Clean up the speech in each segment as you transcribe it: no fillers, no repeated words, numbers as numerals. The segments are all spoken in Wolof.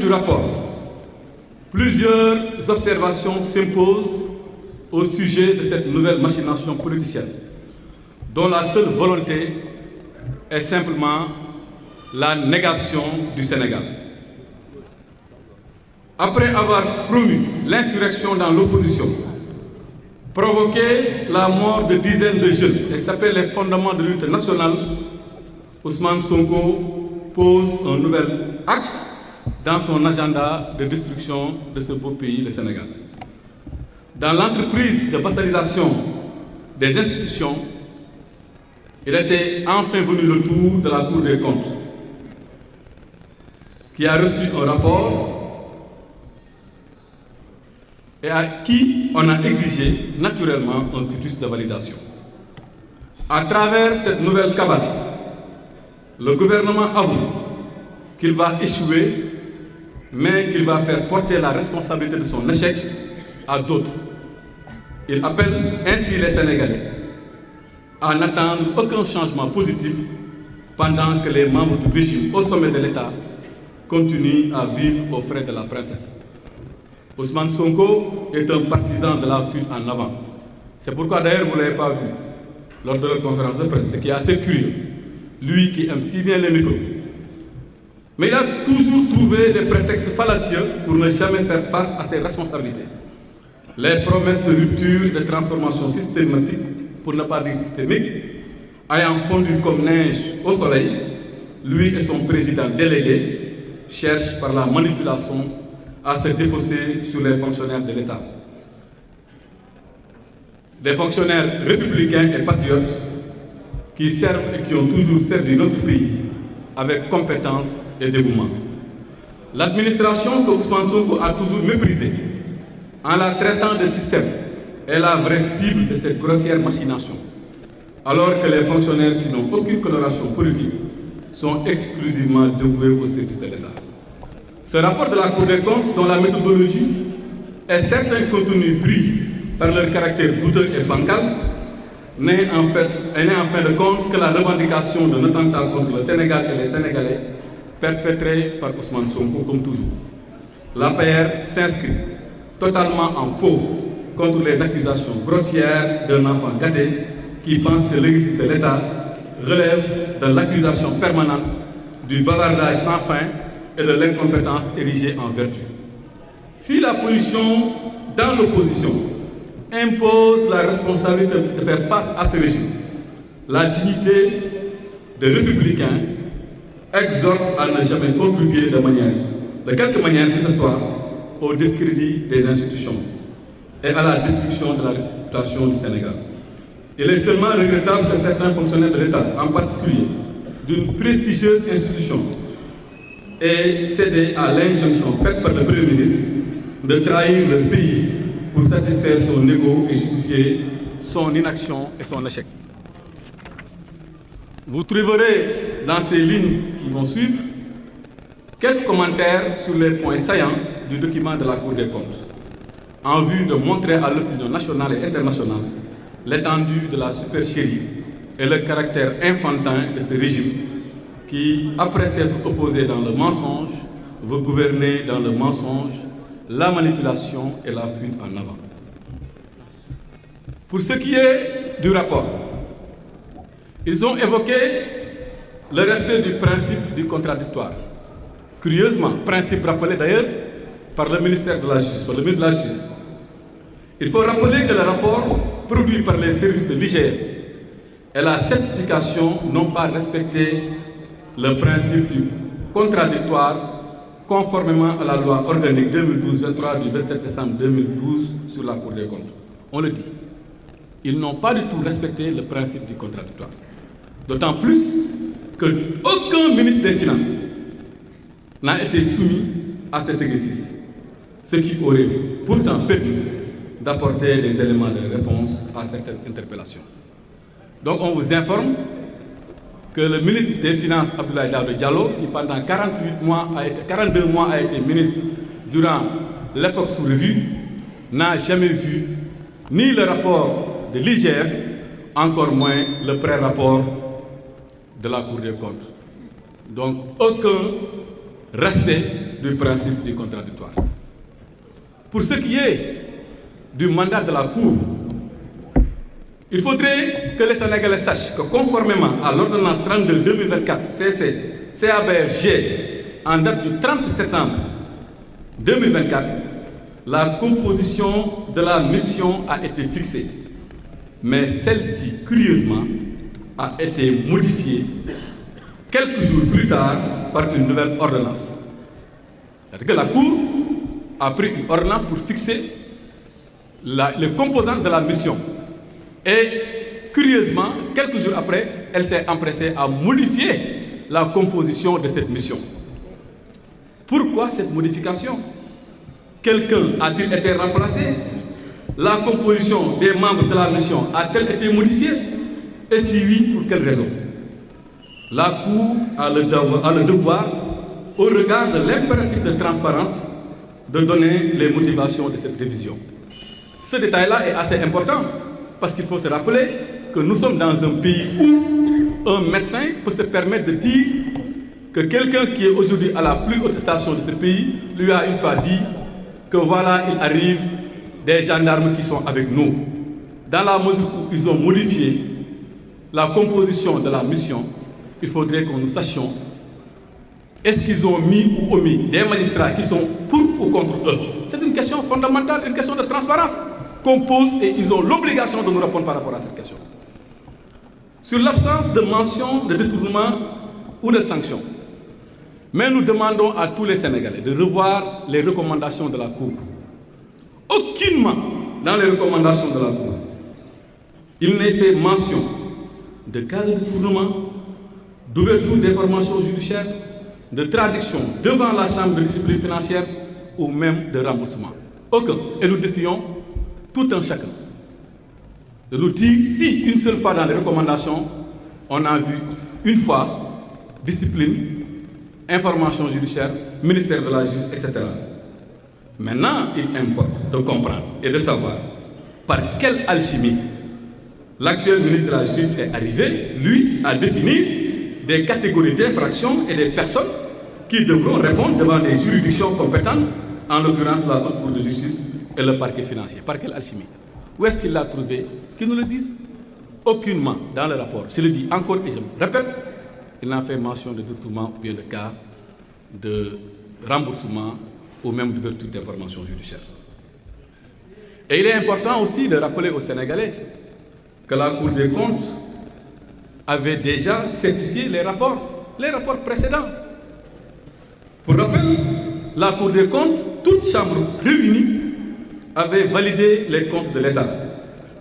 du rapport, plusieurs observations s'imposent au sujet de cette nouvelle machination politicienne, dont la seule volonté est simplement la négation du Sénégal. Après avoir promu l'insurrection dans l'opposition, provoqué la mort de dizaines de jeunes et sapé les fondements de l'unité nationale, Ousmane Sonko pose un nouvel acte dans son agenda de destruction de ce beau pays, le Sénégal. Dans l'entreprise de vassalisation des institutions, il était enfin venu le tour de la Cour des comptes, qui a reçu un rapport et à qui on a exigé naturellement un quitus de validation. À travers cette nouvelle cabale, le gouvernement avoue qu'il va échouer, mais qu'il va faire porter la responsabilité de son échec à d'autres. Il appelle ainsi les Sénégalais à n'attendre aucun changement positif pendant que les membres du régime au sommet de l'État continuent à vivre aux frais de la princesse. Ousmane Sonko est un partisan de la fuite en avant. C'est pourquoi d'ailleurs vous ne l'avez pas vu lors de leur conférence de presse, ce qui est assez curieux. Lui qui aime si bien les micros. Mais il a toujours trouvé des prétextes fallacieux pour ne jamais faire face à ses responsabilités. Les promesses de rupture et de transformation systématique, pour ne pas dire systémique, ayant fondu comme neige au soleil, lui et son président délégué cherchent par la manipulation à se défausser sur les fonctionnaires de l'État. Des fonctionnaires républicains et patriotes qui servent et qui ont toujours servi notre pays avec compétence et dévouement. L'administration que Ousmane Sonko a toujours méprisée, en la traitant de système, est la vraie cible de cette grossière machination, alors que les fonctionnaires qui n'ont aucune coloration politique sont exclusivement dévoués au service de l'État. Ce rapport de la Cour des comptes, dont la méthodologie et certains contenus brillent par leur caractère douteux et bancal, n'est en fin de compte que la revendication d'un attentat contre le Sénégal et les Sénégalais perpétré par Ousmane Sonko comme toujours. L'APR s'inscrit totalement en faux contre les accusations grossières d'un enfant gâté qui pense que l'exercice de l'État relève de l'accusation permanente, du bavardage sans fin et de l'incompétence érigée en vertu. Si la position dans l'opposition impose la responsabilité de faire face à ce régime, la dignité des républicains exhorte à ne jamais contribuer de quelque manière que ce soit, au discrédit des institutions et à la destruction de la réputation du Sénégal. Il est seulement regrettable que certains fonctionnaires de l'État, en particulier d'une prestigieuse institution, aient cédé à l'injonction faite par le Premier ministre de trahir le pays pour satisfaire son ego et justifier son inaction et son échec. Vous trouverez dans ces lignes qui vont suivre quelques commentaires sur les points saillants du document de la Cour des comptes, en vue de montrer à l'opinion nationale et internationale l'étendue de la supercherie et le caractère enfantin de ce régime qui, après s'être opposé dans le mensonge, veut gouverner dans le mensonge, la manipulation et la fuite en avant. Pour ce qui est du rapport, ils ont évoqué le respect du principe du contradictoire. Curieusement, principe rappelé d'ailleurs par le ministère de la Justice, par le ministre de la Justice. Il faut rappeler que le rapport produit par les services de l'IGF et la certification n'ont pas respecté le principe du contradictoire conformément à la loi organique 2012-23 du 27 décembre 2012 sur la Cour des comptes. On le dit. Ils n'ont pas du tout respecté le principe du contradictoire. D'autant plus qu'aucun ministre des Finances n'a été soumis à cet exercice, ce qui aurait pourtant permis d'apporter des éléments de réponse à certaines interpellations. Donc on vous informe que le ministre des Finances, Abdoulaye Daouda Diallo, qui pendant 42 mois a été ministre durant l'époque sous revue, n'a jamais vu ni le rapport de l'IGF, encore moins le pré-rapport de la Cour des comptes. Donc aucun respect du principe du contradictoire. Pour ce qui est du mandat de la Cour, il faudrait que les Sénégalais sachent que conformément à l'ordonnance 32-2024 CABFG en date du 30 septembre 2024, la composition de la mission a été fixée, mais celle-ci, curieusement, a été modifiée quelques jours plus tard par une nouvelle ordonnance. C'est-à-dire que la Cour a pris une ordonnance pour fixer les composantes de la mission. Et curieusement, quelques jours après, elle s'est empressée à modifier la composition de cette mission. Pourquoi cette modification? Quelqu'un a-t-il été remplacé? La composition des membres de la mission a-t-elle été modifiée? Et si oui, pour quelle raison? La Cour a le devoir, au regard de l'impératif de transparence, de donner les motivations de cette révision. Ce détail-là est assez important, parce qu'il faut se rappeler que nous sommes dans un pays où un médecin peut se permettre de dire que quelqu'un qui est aujourd'hui à la plus haute station de ce pays lui a une fois dit que voilà, il arrive des gendarmes qui sont avec nous. Dans la mesure où ils ont modifié la composition de la mission, il faudrait que nous sachions est-ce qu'ils ont mis ou omis des magistrats qui sont pour ou contre eux. C'est une question fondamentale, une question de transparence qu'on pose et ils ont l'obligation de nous répondre par rapport à cette question. Sur l'absence de mention de détournement ou de sanction, mais nous demandons à tous les Sénégalais de revoir les recommandations de la Cour. Aucunement dans les recommandations de la Cour, il n'est fait mention de cas de détournement, d'ouverture d'informations judiciaires, de traduction devant la Chambre de discipline financière ou même de remboursement. Aucun. Et nous défions tout un chacun de nous dire si une seule fois dans les recommandations, on a vu une fois discipline, information judiciaire, ministère de la Justice, etc. Maintenant, il importe de comprendre et de savoir par quelle alchimie l'actuel ministre de la Justice est arrivé, lui, à définir des catégories d'infractions et des personnes qui devront répondre devant des juridictions compétentes, en l'occurrence la Haute Cour de justice et le parquet financier. Par quelle alchimie? Où est-ce qu'il l'a trouvé? Qu'ils nous le disent. Aucunement dans le rapport. Je le dis encore et je me répète, il n'a fait mention de détournement ou bien de cas de remboursement ou même d'ouverture d'informations judiciaires. Et il est important aussi de rappeler aux Sénégalais que la Cour des comptes avait déjà certifié les rapports précédents. Pour rappel, la Cour des comptes, toute chambre réunie, avait validé les comptes de l'État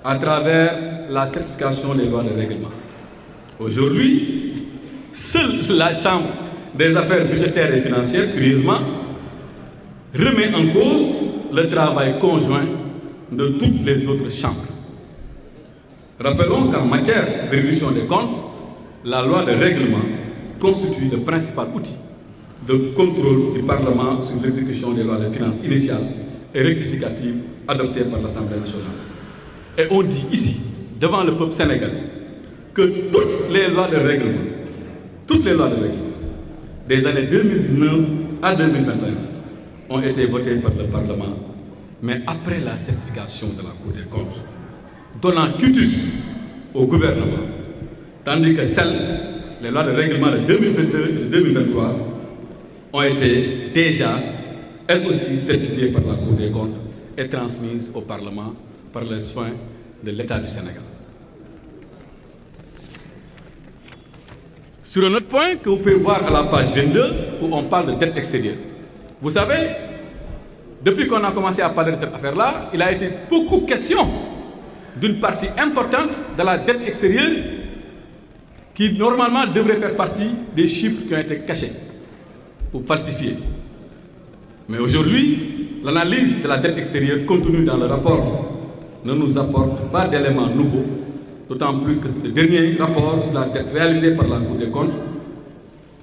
à travers la certification des lois de règlement. Aujourd'hui, seule la Chambre des affaires budgétaires et financières, curieusement, remet en cause le travail conjoint de toutes les autres chambres. Rappelons qu'en matière de révision des comptes, la loi de règlement constitue le principal outil de contrôle du Parlement sur l'exécution des lois de finances initiales et rectificatives adoptées par l'Assemblée nationale. Et on dit ici, devant le peuple sénégalais, que toutes les lois de règlement, des années 2019 à 2021 ont été votées par le Parlement, mais après la certification de la Cour des comptes, donnant quitus au gouvernement, tandis que les lois de règlement de 2022 et de 2023, ont été déjà, elles aussi, certifiées par la Cour des comptes et transmises au Parlement par les soins de l'État du Sénégal. Sur un autre point que vous pouvez voir à la page 22, où on parle de dette extérieure. Vous savez, depuis qu'on a commencé à parler de cette affaire-là, il a été beaucoup question d'une partie importante de la dette extérieure qui normalement devrait faire partie des chiffres qui ont été cachés ou falsifiés. Mais aujourd'hui, l'analyse de la dette extérieure contenue dans le rapport ne nous apporte pas d'éléments nouveaux, d'autant plus que c'est le dernier rapport sur la dette réalisé par la Cour des comptes,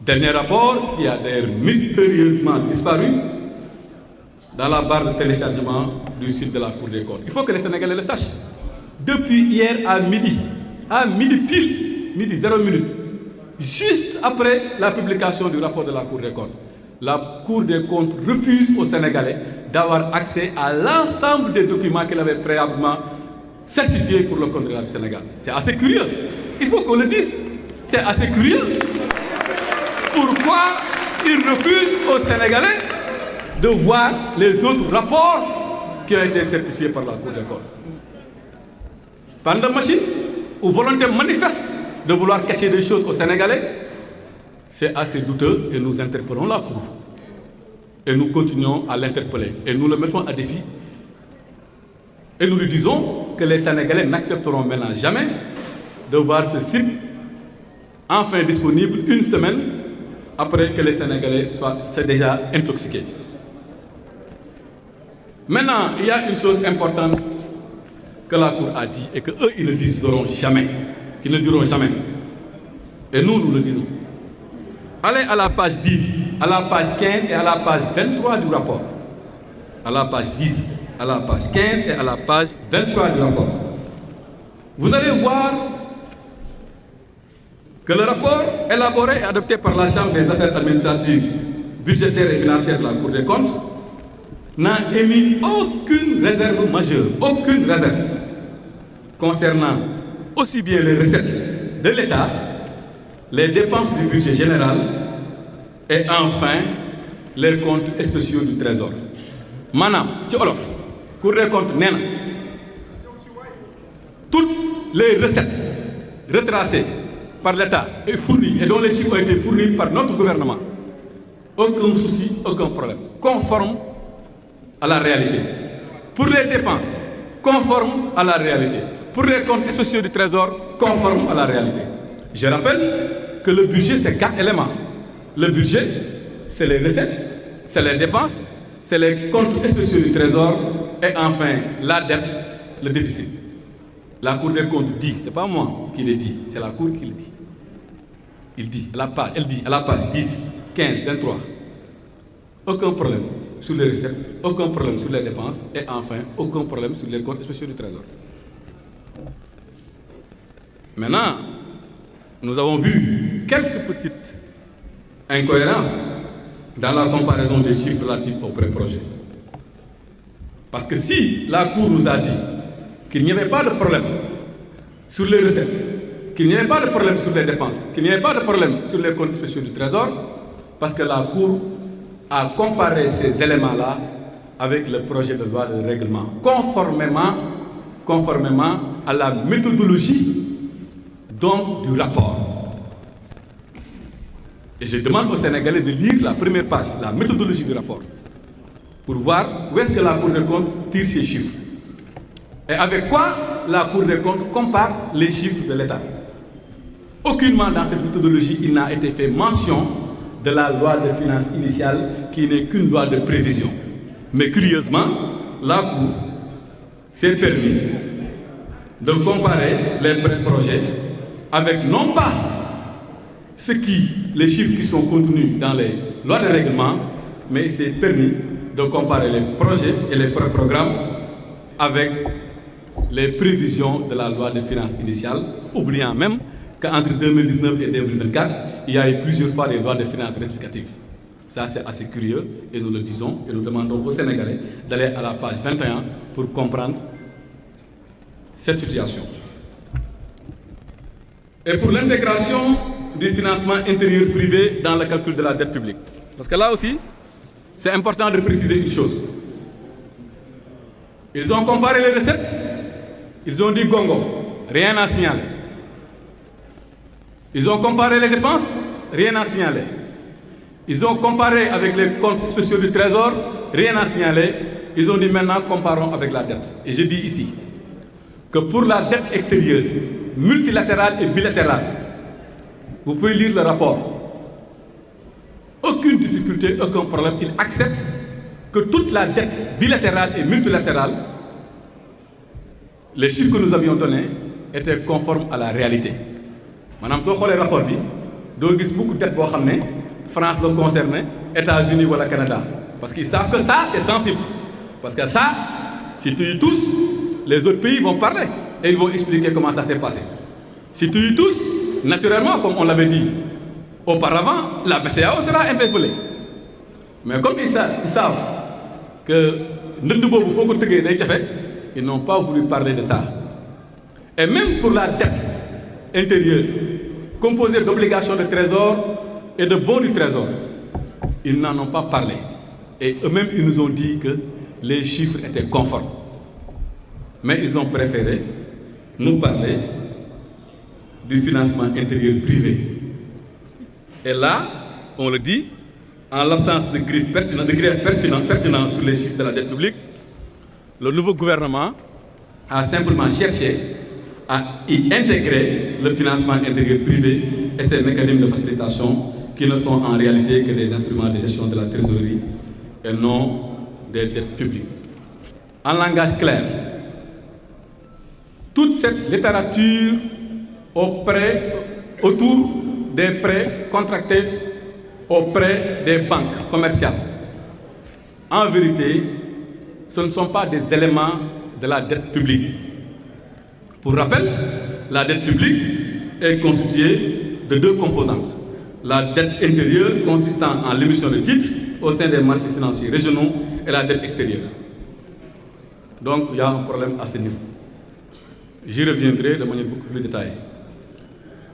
dernier rapport qui a d'ailleurs mystérieusement disparu dans la barre de téléchargement du site de la Cour des comptes. Il faut que les Sénégalais le sachent. Depuis hier à midi pile, midi 0 minute, juste après la publication du rapport de la Cour des comptes, la Cour des comptes refuse aux Sénégalais d'avoir accès à l'ensemble des documents qu'elle avait préalablement certifiés pour le contribuable du Sénégal. C'est assez curieux. Il faut qu'on le dise. C'est assez curieux. Pourquoi ils refusent aux Sénégalais de voir les autres rapports qui ont été certifiés par la Cour des comptes? Bande de machine ou volonté manifeste de vouloir cacher des choses aux Sénégalais? C'est assez douteux et nous interpellons la Cour. Et nous continuons à l'interpeller. Et nous le mettons à défi. Et nous lui disons que les Sénégalais n'accepteront maintenant jamais de voir ce site enfin disponible une semaine après que les Sénégalais soient déjà intoxiqués. Maintenant, il y a une chose importante que la Cour a dit et qu'eux, ils ne diront jamais. Ils ne diront jamais. Et nous, nous le disons. Allez à la page 10, à la page 15 et à la page 23 du rapport. À la page 10, à la page 15 et à la page 23 du rapport. Vous allez voir que le rapport élaboré et adopté par la Chambre des affaires administratives, budgétaires et financières de la Cour des comptes n'a émis aucune réserve majeure, aucune réserve concernant aussi bien les recettes de l'État, les dépenses du budget général et enfin les comptes spéciaux du Trésor. Manam, ci olof, Cour des comptes nee na toutes les recettes retracées par l'État et fournies et dont les chiffres ont été fournis par notre gouvernement, aucun souci, aucun problème, conforme à la réalité. Pour les dépenses, conforme à la réalité. Pour les comptes spéciaux du Trésor, conforme à la réalité. Je rappelle que le budget, c'est 4 éléments. Le budget, c'est les recettes, c'est les dépenses, c'est les comptes spéciaux du Trésor et enfin la dette, le déficit. La Cour des comptes dit, ce n'est pas moi qui l'ai dit, c'est la Cour qui le dit. Elle dit à la page 10, 15, 23, aucun problème sur les recettes, aucun problème sur les dépenses et enfin aucun problème sur les comptes spéciaux du Trésor. Maintenant, nous avons vu quelques petites incohérences dans la comparaison des chiffres relatifs au pré-projet. Parce que si la Cour nous a dit qu'il n'y avait pas de problème sur les recettes, qu'il n'y avait pas de problème sur les dépenses, qu'il n'y avait pas de problème sur les comptes spéciaux du Trésor, parce que la Cour a comparé ces éléments-là avec le projet de loi de règlement, conformément à la méthodologie donc du rapport. Et je demande aux Sénégalais de lire la première page, la méthodologie du rapport, pour voir où est-ce que la Cour des comptes tire ses chiffres. Et avec quoi la Cour des comptes compare les chiffres de l'État. Aucunement dans cette méthodologie, il n'a été fait mention de la loi de finances initiale qui n'est qu'une loi de prévision. Mais curieusement, la Cour s'est permis de comparer les pré-projets avec non pas les chiffres qui sont contenus dans les lois de règlement, mais il s'est permis de comparer les projets et les pré-programmes avec les prévisions de la loi de finances initiale, oubliant même qu'entre 2019 et 2024, il y a eu plusieurs fois des lois de finances rectificatives. Ça, c'est assez curieux et nous le disons et nous demandons aux Sénégalais d'aller à la page 21 pour comprendre cette situation. Et pour l'intégration du financement intérieur privé dans le calcul de la dette publique. Parce que là aussi, c'est important de préciser une chose. Ils ont comparé les recettes, ils ont dit gongo, rien à signaler. Ils ont comparé les dépenses, rien à signaler. Ils ont comparé avec les comptes spéciaux du Trésor, rien à signaler. Ils ont dit maintenant comparons avec la dette. Et je dis ici que pour la dette extérieure, multilatérale et bilatérale, vous pouvez lire le rapport. Aucune difficulté, aucun problème. Ils acceptent que toute la dette bilatérale et multilatérale, les chiffres que nous avions donnés, étaient conformes à la réalité. Madame, si vous regardez le rapport, vous avez beaucoup de dettes qui sont France le concerné, États-Unis ou le Canada. Parce qu'ils savent que ça, c'est sensible. Parce que ça, si tu y tous, les autres pays vont parler et ils vont expliquer comment ça s'est passé. Si tu y tous, naturellement, comme on l'avait dit auparavant, la BCEAO sera interpellée. Mais comme ils savent que ils n'ont pas voulu parler de ça. Et même pour la dette intérieure, composée d'obligations de trésor et de bons du trésor, ils n'en ont pas parlé. Et eux-mêmes, ils nous ont dit que les chiffres étaient conformes. Mais ils ont préféré nous parler du financement intérieur privé. Et là, on le dit, en l'absence de griffes pertinentes sur les chiffres de la dette publique, le nouveau gouvernement a simplement cherché à y intégrer le financement intérieur privé et ses mécanismes de facilitation qui ne sont en réalité que des instruments de gestion de la trésorerie et non des dettes publiques. En langage clair, toute cette littérature autour des prêts contractés auprès des banques commerciales, en vérité, ce ne sont pas des éléments de la dette publique. Pour rappel, la dette publique est constituée de deux composantes. La dette intérieure consistant en l'émission de titres au sein des marchés financiers régionaux et la dette extérieure. Donc il y a un problème à ce niveau. J'y reviendrai de manière beaucoup plus détaillée.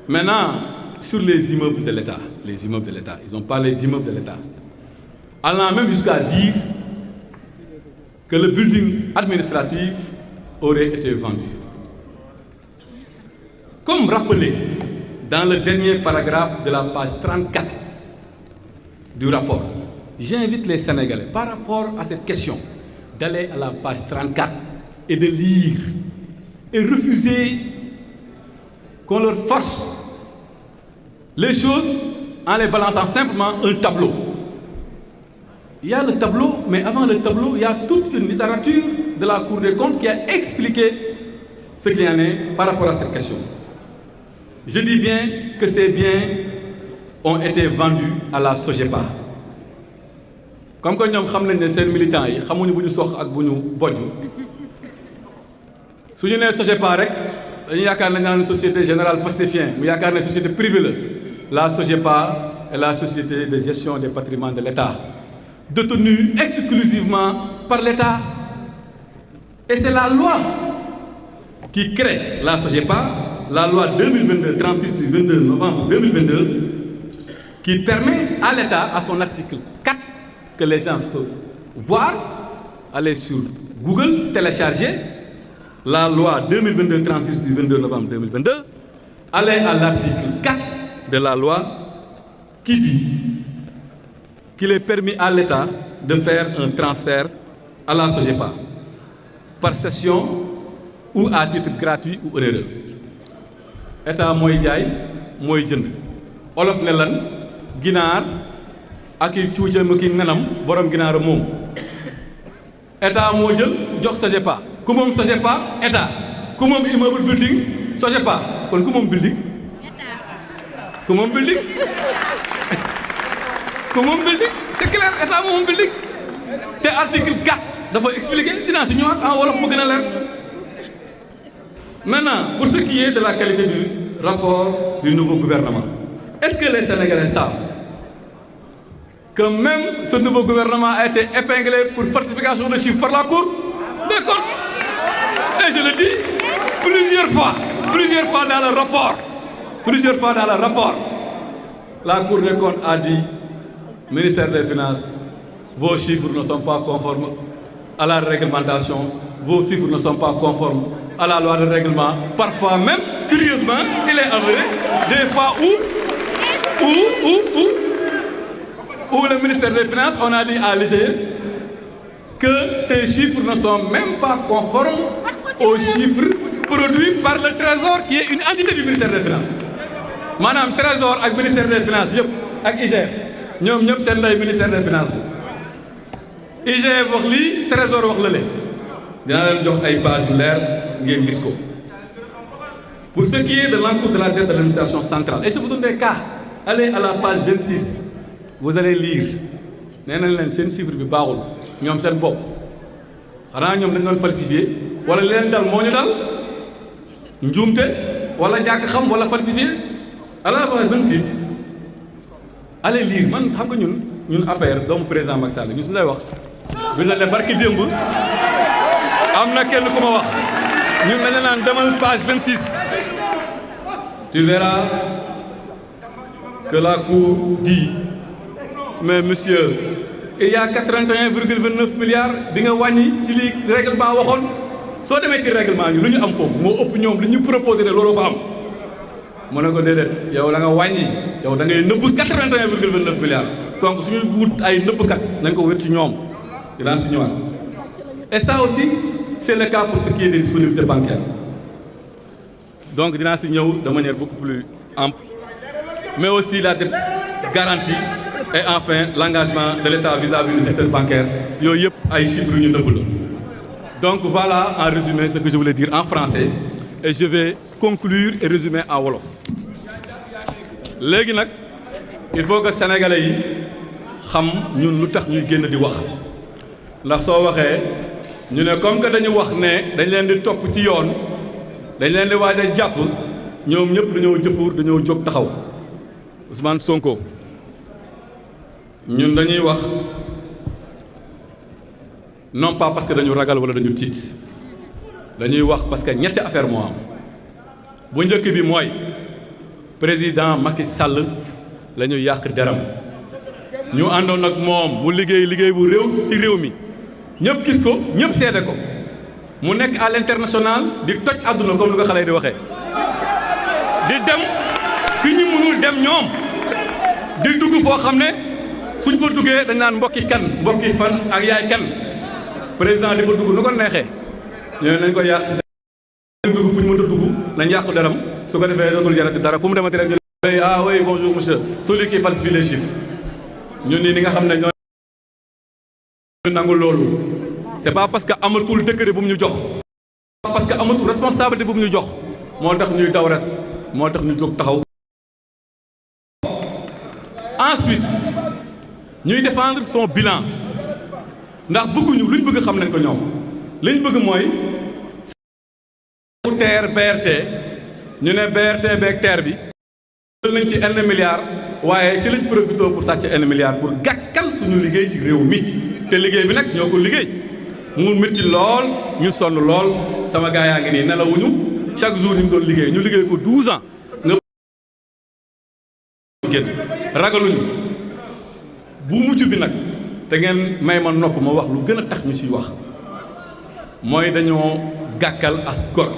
Maintenant, sur les immeubles de l'État, ils ont parlé d'immeubles de l'État, allant même jusqu'à dire que le building administratif aurait été vendu. Comme rappelé dans le dernier paragraphe de la page 34 du rapport, j'invite les Sénégalais, par rapport à cette question, d'aller à la page 34 et de lire et refuser qu'on leur force les choses en les balançant simplement un tableau. Il y a le tableau, mais avant le tableau, il y a toute une littérature de la Cour des comptes qui a expliqué ce qu'il y en est par rapport à cette question. Je dis bien que ces biens ont été vendus à la SOGEPA. Comme que nous savons que ces militants, ils savent que nous sommes si nous sommes SOGEPA, nous avons une société générale pastifienne, nous avons une société privée. La SOGEPA est la société de gestion des patrimoines de l'État, détenue exclusivement par l'État. Et c'est la loi qui crée la SOGEPA, la loi 2022-36 du 22 novembre 2022, qui permet à l'État, à son article 4, que les gens peuvent voir, aller sur Google, télécharger la loi 2022-36 du 22 novembre 2022, aller à l'article 4 de la loi qui dit qu'il est permis à l'État de faire un transfert à la SOGEPA par cession ou à titre gratuit ou onéreux. État mooy jaay mooy jënd olof ne lan ginaar ak i cuucam ki nenam borom ginaar moom État moo jël jox SOGEPA ku moom SOGEPA État ku moom immeuble building SOGEPA kon ku moom building ku moom building ku moom building c'est clair État moom building te article 4 dafa expliquer dinaa si ñëwaat en wolof mu gën a leer. Maintenant, pour ce qui est de la qualité du rapport du nouveau gouvernement, est-ce que les Sénégalais savent que même ce nouveau gouvernement a été épinglé pour falsification de chiffres par la Cour des comptes? Et je le dis plusieurs fois dans le rapport, la Cour des comptes a dit, ministère des Finances, vos chiffres ne sont pas conformes à la réglementation, vos chiffres ne sont pas conformes à la loi de règlement. Parfois même, curieusement, il est avéré des fois où le ministère des Finances, on a dit à l'IGF que tes chiffres ne sont même pas conformes aux chiffres produits par le Trésor, qui est une entité du ministère des Finances. Madame Trésor avec le ministère des Finances, avec IGF, nous sommes le ministère des Finances. IGF wax lii, Trésor wax lële. Dinaa leen jox ay pages yu leer ngeen gis ko. Pour ce qui est de l'encours de la dette de l'administration centrale, et je vous donne des cas, allez à la page 26, vous allez lire. Nee nañ leen seen chiffre bi baaxul ñoom seen bopp xanaa ñoom dañ doon falsifié wala li leen dal moo ñu dal njuumte wala ñàkk xam wala falsifié à la page 26 allez lire man xam nga ñun ñun APR doomu président Macky Sall ñu suñu lay wax buñ la ne barki démb am na kenn ku ma wax ñun dañu naan demal page 26 tu verras que la Cour dit mais monsieur il y a 81,29 milliards bi nga wàññi ci li règlement waxoon soo demee ci règlement ñu lu ñu am foofu moo ëpp ñoom li ñu proposé ne loolu fa am mu ne ko déedéet yow la nga wàññi yow da ngay nëbb 81,29 milliards donc suñuy wut ay nëbbkat nañ ko wét ci ñoom dinaa si ñëwaat et ça aussi c'est le cas pour ce qui est des disponibilités bancaires donc dinaa si ñëw de manière beaucoup plus ample mais aussi la dette garantie et enfin l'engagement de l'État vis-à-vis du secteur bancaire yooyu yëpp ay chiffres yu ñu nëbb la donc voilà en résumé ce que je voulais dire en français et je vais conclure et résumer en wolof léegi nag il faut que sénégalais yi xam ñun lu tax ñuy génn di wax ndax soo waxee ñu ne comme que dañu wax ne dañ leen di topp ci yoon dañ leen di waaj a jàpp ñoom ñëpp dañoo jëfur dañoo jóg taxaw Ousmane Sonko ñun dañuy wax non pas parce que dañu ragal wala dañu tiit dañuy wax parce que ñetti affaire moo am bu njëkk bi mooy président Macky Sall la ñu yàq deram ñu àndoon ak moom mu liggéey bu réew ci réew mi ñëpp gis ko ñëpp seede ko mu nekk à l'international di toj àdduna comme lu ko xale yi di waxee di dem fi ñu mënul dem ñoom di dugg foo xam ne suñ fa duggee dañ naan mbokki kan mbokki fan ak yaay kan président di fa dugg nu ko neexee ñooñu nañ ko yàq dugg fu ñu mënta dugg nañ yàqu deram su ko defee dootul jarati dara fu mu demati rek ñu ah oui bonjour monsieur celui qui falsifie les chiffres ñun nii ni nga xam ne ñoo nangu loolu c'est pas parce que amatul décret bu mu ñu jox parce que amatul responsabilité bu mu ñu jox moo tax ñuy daw res moo tax ñu jóg taxaw ensuite ñuy défendre son bilan ndax bëgguñu luñ bëgg xam nañ ko ñoom liñ bëgg mooy TER BRT ñu ne BRT beeg TER bi jël nañ ci N milliards waaye si lañ profité pour sàcc N milliards pour gàkkal suñu liggéey ci réew mi te liggéey bi nag ñoo ko liggéey mu métti lool ñu sonn lool sama gaa yaa ngi nii nelawuñu chaque jour ñu doon liggéey ñu liggéey ko 12 ans nga génn ragaluñu bu mujj bi nag te ngeen may ma nopp ma wax lu gën a tax ñu ciy wax mooy dañoo gàkkal as gor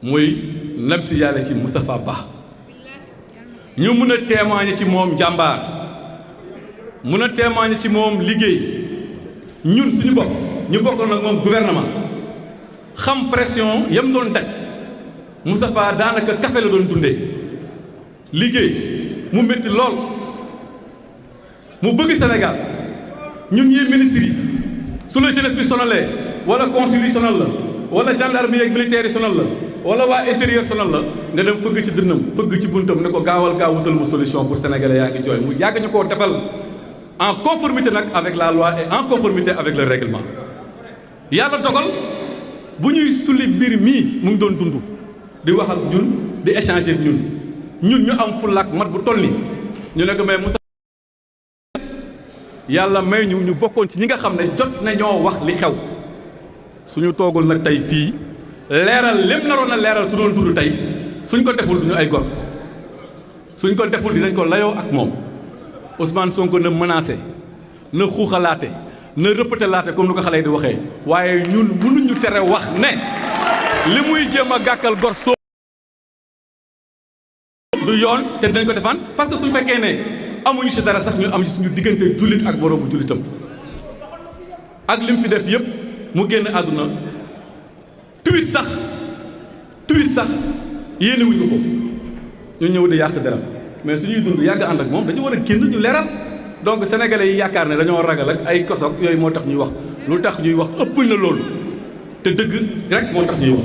muy ndem si yàlla ci Moustapha Ba ñu mën a témoigner ci moom njàmbaar mën a témoigner ci moom liggéey ñun suñu bopp ñu bokkoon nag moom gouvernement xam pression yam doon daj Moustapha daanaka café la doon dundee liggéey mu métti lool mu bëgg Sénégal ñun ñii ministres yi su la jeunesse bi sonalee wala consul yi sonal la wala gendarmerie ak militaire yi sonal la wala waa intérieur sonal la nga dem fëgg ci dënnam fëgg ci buntam ne ko gaawal gaaw wutal mu solution pour sénégalais yaa ngi jooy mu yàgg ñu koo defal en conformité nag avec la loi et en conformité avec le règlement yàlla dogal bu ñuy sulli mbir mii mu ngi doon dund di wax ak ñun di échanger ak ñun ñu am fulaak mat bu toll ni ñu ne ko mais Moussa yàlla may ñu bokkoon ci ñi nga xam ne jot nañoo wax li xew suñu toogul nag tey fii leeral lépp naroon na leeral su doon dund tey suñ ko deful duñu ay gor suñ ko deful dinañ ko layoo ak moom Ousmane Sonko na menacé na xuuxalaate na rëppatalaate comme ni ko xale yi di waxee waaye ñun mënuñu tere wax ne li muy jéem a gàkkal gor soo du yoon te dinañ ko defaan parce que suñ fekkee ne amuñu ci dara sax ñu am ci suñu diggante jullit ak moroomu jullitam ak lim fi def yëpp mu génn àdduna tweet sax yéene wuñu ko ñu ñëw di yàq dara mais suñuy dund yàgg ànd ak moom dañu war a génn ñu leeral donc sénégalais yi yaakaar ne dañoo ragal ak ay kosoog yooyu moo tax ñuy wax lu tax ñuy wax ëpp na loolu te dëgg rek moo tax ñuy wax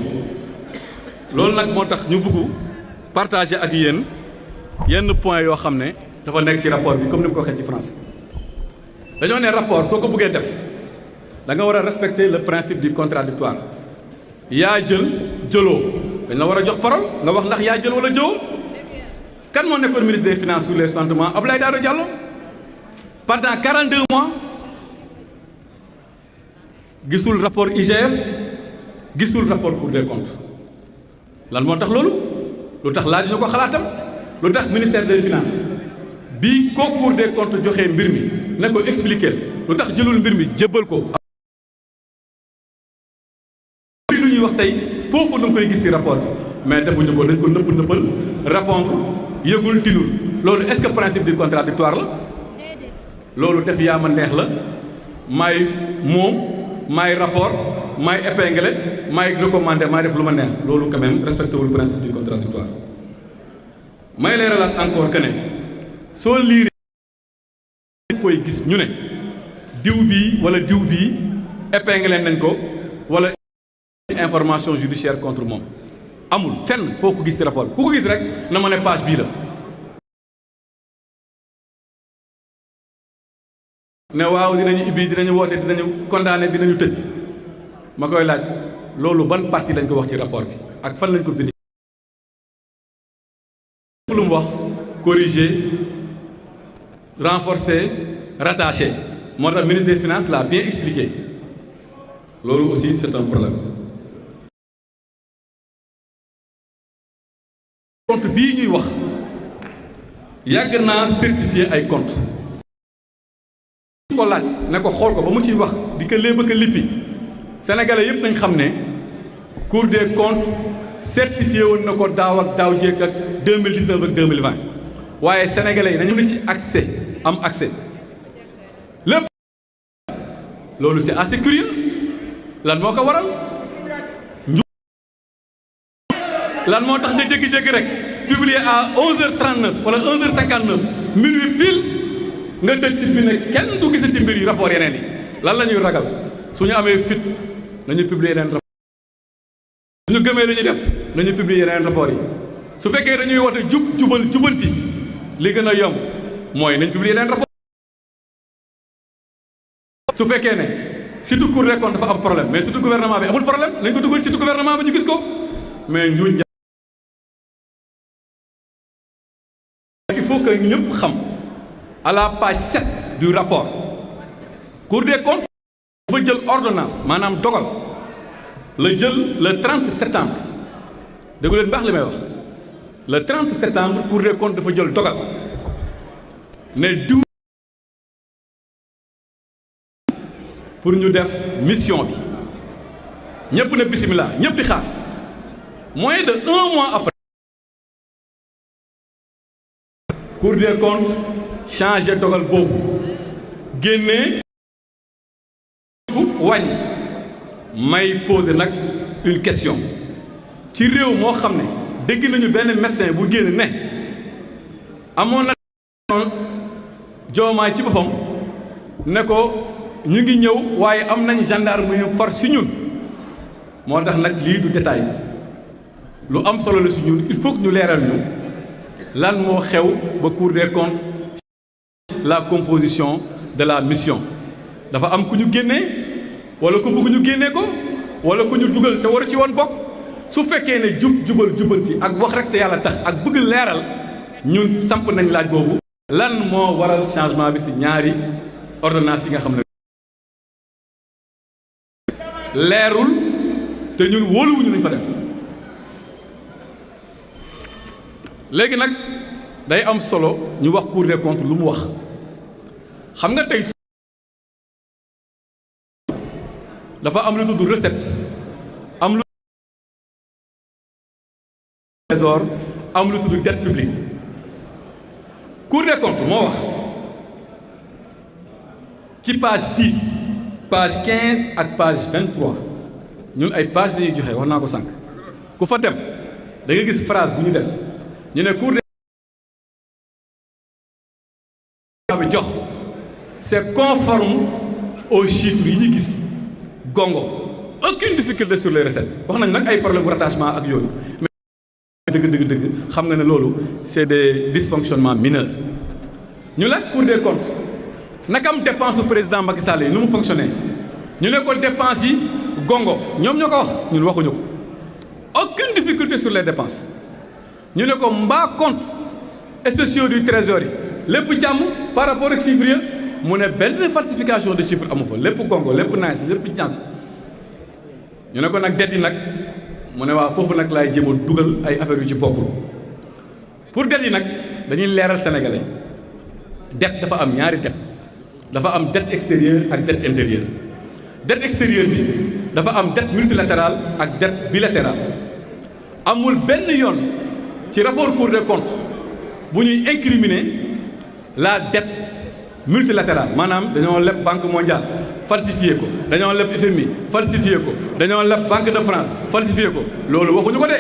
loolu nag moo tax ñu bëgg partager ak yéen yenn point yoo xam ne dafa nekk ci rapport bi comme ni mu ko waxee ci français dañoo ne rapport soo ko bëggee def da nga war a respecter le principe du contradictoire yaa jël jëloo dañ la war a jox parole nga wax ndax yaa jël wala jëwoo kan moo nekkoon ministre des finances sous les 60 mois Abdoulaye Daouda Diallo pendant 42 mois gisul rapport IGF gisul rapport Cour des comptes lan moo tax loolu lu tax laaj ñu ko xalaatam lu tax ministère des finances bi ko Cour des comptes joxee mbir mi ne ko expliquer lu tax jëlul mbir mi jébbal ko lu ñuy wax tey foofu la nga koy gis ci rapport bi mais defuñu ko dañ ko nëppal répondre yëgul tinul loolu est-ce que principe du contradictoire la loolu def yaa ma neex la maay moom maay rapport maay épinglé maay recommandé maay def lu ma neex loolu quand même respecté wul principe du contradictoire may leeralaat encore que ne soo liiree koy gis ñu ne diw bii wala diw bii épinglé nañ ko wala information judiciaire contre moom amul fenn foo ko gis ci rapport bi ku ko gis rek na ma ne page bii la ne waaw dinañu ibbi dinañu woote dinañu condamné dinañu tëj ma koy laaj loolu ban partie lañ ko wax ci rapport bi ak fan lañ ko bind lu mu wax corriger renforcer rattacher moo tax ministre des finances l'a bien expliqué loolu aussi c'est un problème compte bii ñuy wax yàgg naa certifier ay compte ko laaj ne ko xool ko ba mu ciy wax di ko léeba ko lippi sénégalais yëpp nañ xam ne Cour des comptes certifié woon na ko daaw ak daaw jéeg ak 2019 ak 2020 waaye sénégalais yi dañu na ci accès am accès lépp loolu c'est assez curieux lan moo ko waral lan moo tax nga jékki-jékki rek publier à 11h39 wala 11h59 minuit pile nga tëj site bi ne kenn du gisati mbir yi rapport yeneen yi lan la ñuy ragal suñu amee fit nañu publier yeneen rapport suñu gëmee li ñuy def nañu publier yeneen rapport yi su fekkee dañuy woote jubanti li gën a yomb mooy nañ publier yeneen rapport su fekkee ne surtout Cour des comptes dafa am problème mais surtout gouvernement bi amul problème nañ ko dugal surtout gouvernement bi ñu gis ko mais ñu il faut que ñëpp xam à la page 7 du rapport Cour des comptes dafa jël ordonnance maanaam dogal la jël le 30 septembre déggu leen baax li may wax le 30 septembre Cour des comptes dafa jël dogal ne diw pour ñu def mission bi ñëpp ne bismillah ñëpp di xaar moins de 1 mois après Cour des comptes changé dogal boobu génnee ku wàññi may poser nag une question ci réew moo xam ne dégg nañu benn médecin bu génn ne amoon na Diomaye ci boppam ne ko ñu ngi ñëw waaye am nañ gendarme yu far si ñun moo tax nag lii du détail lu am solo la si ñun il faut que ñu leeral ñu lan moo xew ba Cour des comptes la composition de la mission dafa am ku ñu génnee wala ku bëgg ñu génnee ko wala ku ñu dugal te waru ci woon bokk su fekkee ne jubal jubanti ak wax rek te yàlla tax ak bëgg leeral ñun samp nañ laaj boobu lan moo waral changement bi ci ñaari ordonnance yi nga xam ne leerul te ñun wóoluwuñu nañ fa def léegi nag day am solo ñu wax Cour des comptes lu mu wax xam nga tey dafa am lu tudd recette am lu trésor am lu tudd dette publique Cour des comptes moo wax ci page 10 page 15 ak page 23 ñun ay page lañuy joxe wax naa ko sànq ku fa dem da nga gis phrase bu ñu def ñu ne Cour des comptes bi jox c'est conforme aux chiffres yi ñu gis gongo aucune difficulté sur les recettes wax nañ nag ay problème bu rattachement ak yooyu mais dëgg xam nga ne loolu c'est des dysfonctionnements mineurs ñu laaj Cour des comptes naka am dépense su président Macky Sall yi nu mu fonctionné ñu ne ko dépense yi gongo ñoom ñoo ko wax ñun waxuñu ko aucune difficulté sur les dépenses ñu ne ko mbaa compte spéciaux du trésor yi lépp jàmm par rapport ak chiffres ya mu ne benn falsification de chiffre amu fa lépp gongo lépp nice lépp jàng ñu ne ko nag det yi nag mu ne waa foofu nag laay jéem a dugal ay affaires yu ci bokkul pour det yi nag dañuy leeral sénégalais det dafa am ñaari det dafa am dette extérieure ak dette intérieure dette extérieure bi dafa am dette multilatérale ak dette bilatérale amul benn yoon ci rapport Cour des comptes bu ñuy incriminer la dette multilatérale maanaam dañoo leb banque mondiale falsifié ko dañoo leb FMI falsifié ko dañoo leb banque de France falsifié ko loolu waxuñu ko de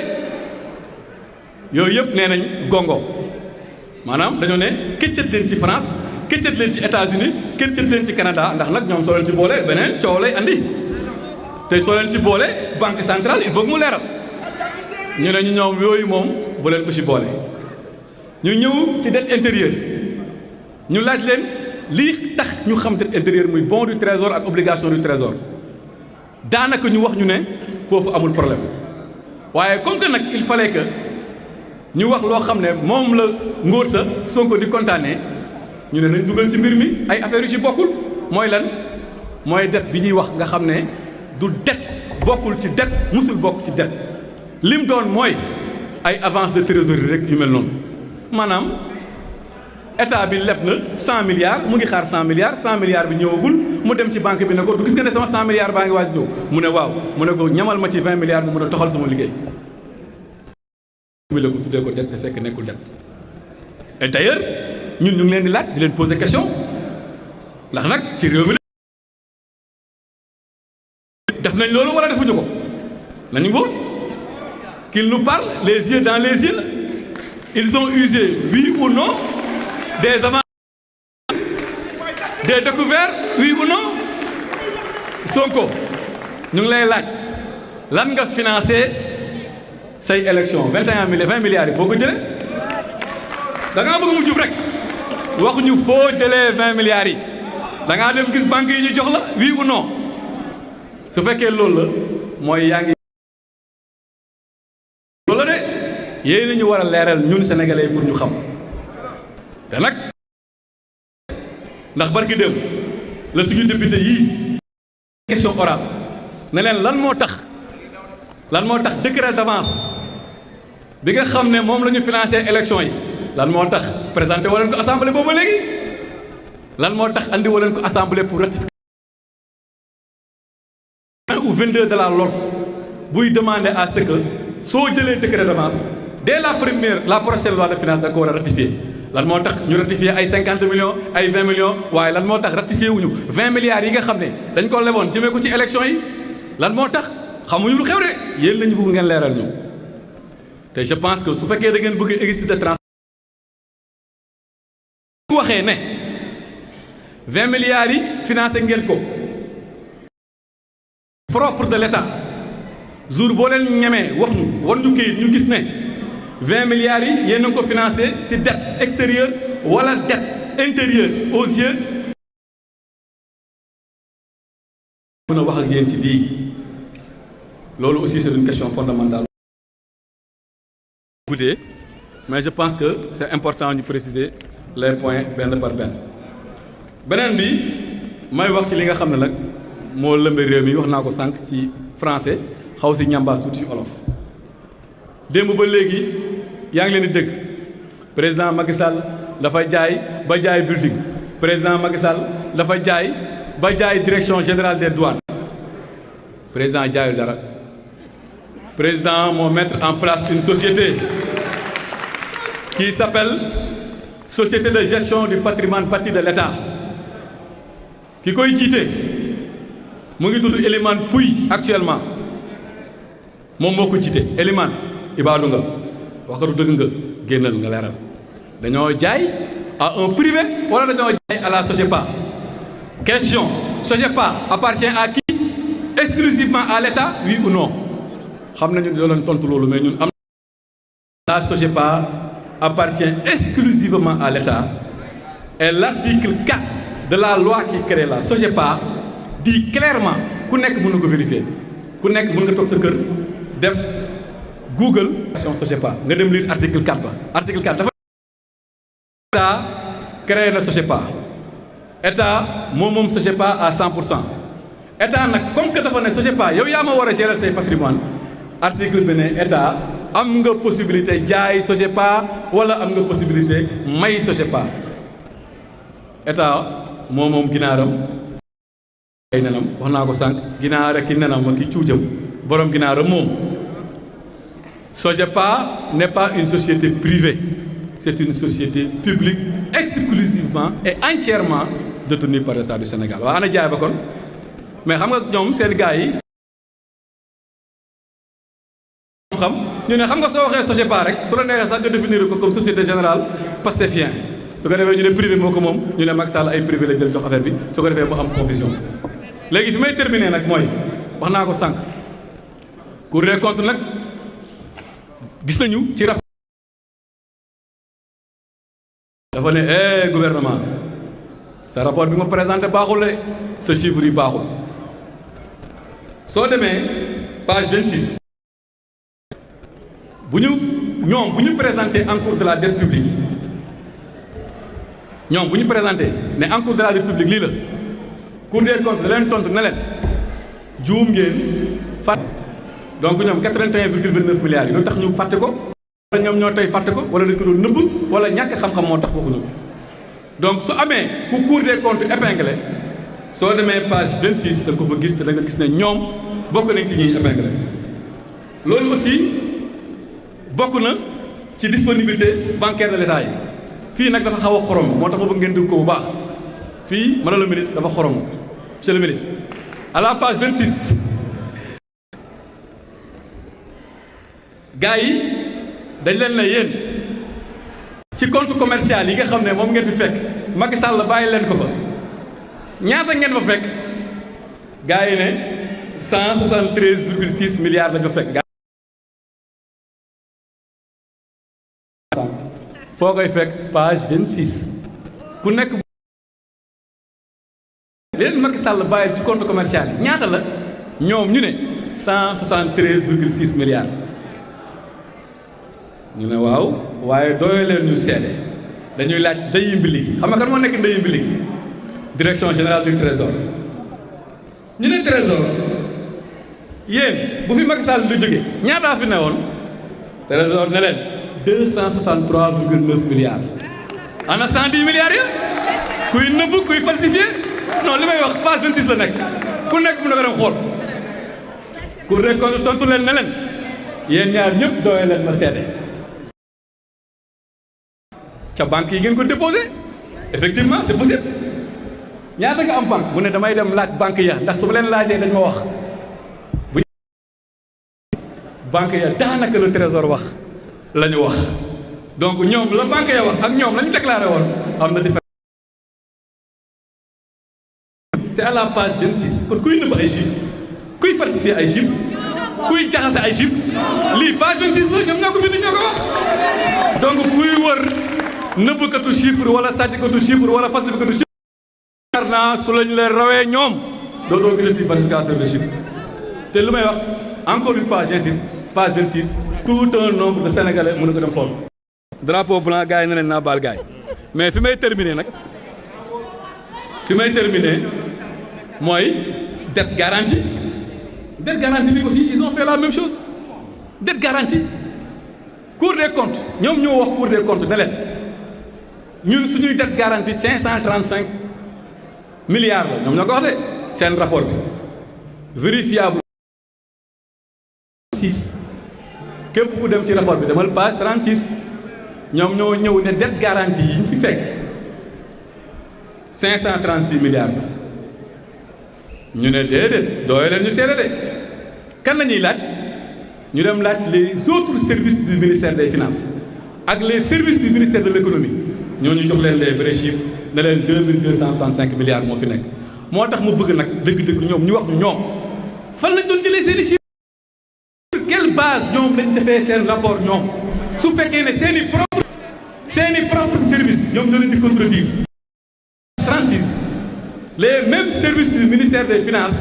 yooyu yëpp nee nañ gongo maanaam dañoo ne këccët leen ci France këccët leen ci États-Unis këccët leen ci Canada ndax nag ñoom soo leen ci boole beneen coow lay andi te soo leen ci boole banque centrale il faut que mu leeral ñu ne ñu ñoom yooyu moom bu leen ko ci boole ñu ñëw ci dette intérieure ñu laaj leen lii tax ñu xam dette intérieure muy bon du trésor ak obligation du trésor daanaka ñu wax ñu ne foofu amul problème waaye comme que nag il fallait que ñu wax loo xam ne moom la ngóor sa Sonko di kontaanee ñu ne nañ dugal ci mbir mi ay affaires yu ci bokkul mooy lan mooy dette bi ñuy wax nga xam ne du dette bokkul ci dette musul bokk ci dette lim doon mooy ay avance de trésorerie rek yu mel noonu maanaam état bi leb na 100 milliards mu ngi xaar 100 milliards 100 milliards bi ñëwagul mu dem ci banque bi ne ko du gis nga ne sama 100 milliards baa ngi waaj ñëw mu ne waaw mu ne ko ñamal ma ci 20 milliards mu mën a toxal sama liggéey. bi la ko tuddee ko dette te fekk nekkul dette et d'ailleurs ñun ñu ngi leen di laaj di leen poser question ndax nag ci réew mi def nañ loolu wala defuñu ko nañu ko qu'il nous parle les yeux dans les yeux ils ont usé oui ou non des avances des découvertes oui ou non Sonko ñu ngi lay laaj lan nga financé say élection 20 milliards yi foo ko jëlee da ngaa bëgg mu jub rek waxuñu foo jëlee 20 milliards yi da ngaa dem gis banque yi ñu jox la oui ou non su fekkee loolu la mooy yaa ngi loolu la de yéen la ñu war a leeral ñun sénégalais pour ñu xam te nag ndax barki dem la suñu député yii question orale ne leen lan moo tax décret d'avance bi nga xam ne moom la ñu financé élection yi lan moo tax présenté woo leen ko assemblée boobu léegi lan moo tax andi woo leen ko assemblée pour ratifier ou 22 de la LOLF buy demander à ce que soo jëlee décret d'avance dès la prochaine loi de finance da nga ko war a ratifier lan moo tax ñu ratifier ay 50 millions ay 20 millions waaye lan moo tax ratifier wuñu 20 milliards yi nga xam ne dañ ko leboon jëmee ko ci élection yi lan moo tax xamuñu lu xew de yéen lañu bëgg ngeen leeral ñu te je pense que su fekkee da ngeen bëgg exercice de transparence su waxee ne 20 milliards yi financé ngeen ko propre de l'État jour boo leen ñemee wax ñu war ñu këyit ñu gis ne 20 milliards yi yéen a ko financé ci dette extérieure wala dette intérieure aux yeux mën a wax ak yéen ci lii loolu aussi c'est une question fondamentale. Mais je pense que c'est important de préciser les points benn par benn beneen bi may wax ci li nga xam ne nag moo lëmbe réew mi wax naa ko sànq ci français xaw si ñambaas tuuti ci olof démb ba léegi yaa ngi leen di dégg président Macky Sall dafa jaay ba jaay building président Macky Sall dafa jaay ba jaay direction générale des douanes président jaayul dara président moo mettre en place une société qui s'appelle Société de gestion du patrimoine bâti de l'État ki koy jiite mu ngi tudd Elimane Pouy actuellement moom moo ko jiite Elimane ibaadu nga waxatu dëgg nga génnal nga leeral dañoo jaay à un privé wala dañoo jaay à la SOGEPA question SOGEPA appartient à qui exclusivement à l'État oui ou non xam nañu doo leen tontu loolu mais ñun am la SOGEPA appartient exclusivement à l'État et l'article 4 de la loi qui crée la SOGEPA dit clairement ku nekk mën na ko vérifier ku nekk mën nga toog sa kër def Google SOGEPA nga dem lire article 4 ba article 4 dafa État créé na SOGEPA état moom SOGEPA à 100%. État nag comme que dafa ne SOGEPA yow yaa ma war a gérer say patrimoine article bi ne état am nga possibilité jaay SOGEPA wala am nga possibilité may SOGEPA. état moom ginaaram ay nenam wax naa ko sànq ginaar ak ki nenam ak ki cuujam borom ginaaram moom. SOGEPA n'est pas une société privée, c'est une société publique exclusivement et entièrement détenue par l'État du Sénégal. waaw ana jaay ba kon mais xam nga ñoom seen gars yi xam ñu ne xam nga soo waxee SOGEPA rek su la neexee sax nga définir ko comme société générale pastefien su ko defee ñu ne privé moo ko moom ñu ne Macky Sall ay privé la jël jox affaire bi su ko defee mu am confusion. léegi fi may terminer nag mooy wax naa ko sànq Cour des comptes nag gis nañu ci rapport dafa ne gouvernement sa rapport bi ma présenté baaxul de sa chiffre yi baaxul. soo demee page 26 bu ñu présenté encours de la dette publique ñoom bu ñu présenté ne encours de la dette publique lii la Cour des comptes da leen tontu ne leen juum ngeen fàtte donc ñoom 81,29 milliards yi loolu tax ñu fàtte ko wala ñoom ñoo tey fàtte ko wala dañ ko doon nëbb wala ñàkk xam-xam moo tax waxuñu ko. donc su amee ku Cour des comptes épinglé soo demee page 26 da nga ko fa gis te da nga gis ne ñoom bokk nañ ci ñi épinglé. loolu aussi bokk na ci disponibilité bancaire de l'État yi fii nag dafa xaw a xorom moo tax ma bëgg ngeen dégg ko bu baax fii madame le ministre dafa xorom monsieur le ministre à la page 26 gars yi dañ leen ne yéen ci compte commercial yi nga xam ne moom ngeen fi fekk Macky Sall bàyyi leen ko fa ñaata ngeen fa fekk gars yi ne 173,6 milliards lañ fa fekk. foo koy fekk page 26 ku nekk leen Macky Sall bàyyi ci compte commercial yi ñaata la ñoom ñu ne 173,6 milliards. ñu ne waaw waaye doyoo leen ñu seede dañuy laaj ndeyu mbili gi xam nga kan moo nekk ndeyu mbili gi direction générale du trésor ñu ne trésor yéen bu fi Macky Sall du jógee ñaataa fi ne woon trésor ne leen 263,9 milliards ana 110 milliards ya kuy nëbb kuy falsifié non li may wax page 26 la nekk ku nekk mën na ko dem xool Cour des comptes tontu leen ne leen yéen ñaar ñëpp doyoo leen ma seede ca banque yi ngeen ko déposé effectivement c'est possible ñaata nga am banque mu ne damay dem laaj banque ya ndax su ma leen laajee dañ ma wax bu banque ya daanaka le trésor wax la ñu wax donc ñoom la banque ya wax ak ñoom la ñu déclaré woon am na différence. c'est à la page 26 kon kuy nëbb ay chiffres kuy falsifier ay chiffres kuy jaxase ay chiffres lii page 26 la ñoom ñoo ko bind ñoo ko wax donc kuy wër nëbbkatu chiffre wala sàcckatu chiffre wala falsifikatu chiffre yaakaar naa su lañ leen rawee ñoom doo gisati falsificateur de chiffre te lu may wax encore une fois j'insiste page 26 tout un nombre de sénégalais mën na ko dem xool. drapeau blanc gars yi ne leen naa baal gars yi mais fi may terminer nag mooy dette garantie bi aussi ils ont fait la même chose dette garantie Cour des comptes ñoom ñoo wax Cour des comptes ne leen ñun suñuy dette garantie 535 milliards la ñoom ñoo ko wax de seen rapport bi vérifiable 6 képp ku dem ci rapport bi demal page 36 ñoom ñoo ñëw ne dette garantie yi ñu fi fekk 536 milliards la ñu ne déedéet dooy leen ñu seede de kan la ñuy laaj ñu dem laaj les autres services du ministère des finances ak les services du ministère de l'économie ñooñu jox leen les vrais chiffres ne leen 2265 milliards moo fi nekk. moo tax mu bëgg nag dëgg-dëgg ñoom ñu wax ñu ñoom fan lañ doon jëlee seen i chiffres sur quelle base ñoom lañ defee seen rapport ñoom su fekkee ne seen i propre service ñoom ñoo leen di contredire. 36 les mêmes services du ministère des finances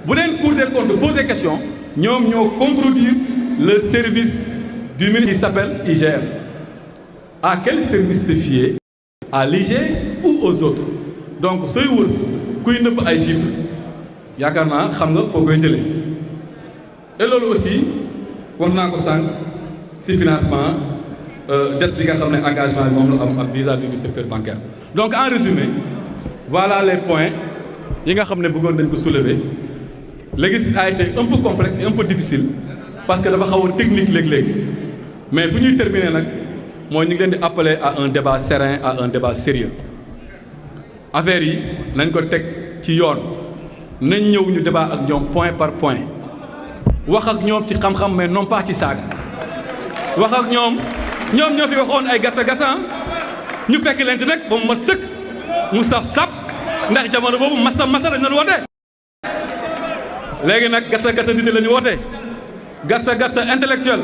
bu leen Cour des comptes poser question ñoom ñoo contredire le service du ministère qui s'appelle IGF. À quel service se fier à l'IG ou aux autres donc sooy wër kuy nëbb ay chiffres yaakaar naa xam nga foo koy jëlee et loolu aussi wax naa ko sànq ci financement dette bi nga xam ne engagement bi moom la am ak vis-à-vis du secteur bancaire. donc en résumé voilà les points yi nga xam ne bëggoon nañ ko soulever l'exercice a été un peu complexe et un peu difficile parce que dafa xaw a technique léeg-léeg mais fu ñuy terminer nag mooy ñu ngi leen di appeler à un débat serein à un débat sérieux affaire yi nañ ko teg ci yoon nañ ñëw ñu débat ak ñoom point par point wax ak ñoom ci xam-xam mais non pas ci saaga wax ak ñoom ñoo fi waxoon ay gatsa ñu fekk leen ci nag ba mu mat sëkk mu saf sap ndax jamono boobu masa dañ doon woote léegi nag gatsa nit la ñu woote gatsa intellectuel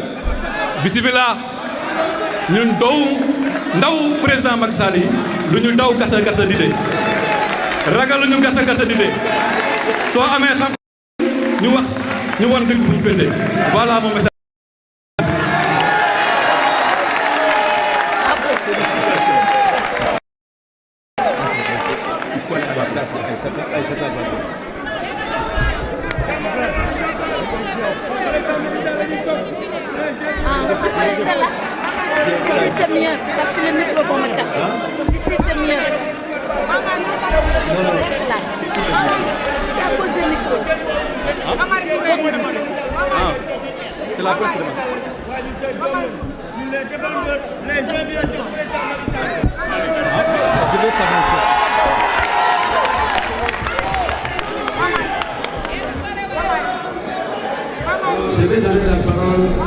bisimilah ñun ndaw président Macky Sall yi lu ñu daw gatsa dide ragaluñu gatsa dide soo amee xam ñu wax ñu wan dëgg fu ñu féetee voilà mon message. Il faut aller à la place de Aïssata Diatta. Tu peux rester là. Ici c'est mieux parce que le micro va me cacher. Ici c'est mieux. Non, Là. C'est à cause du micro. C'est la presse.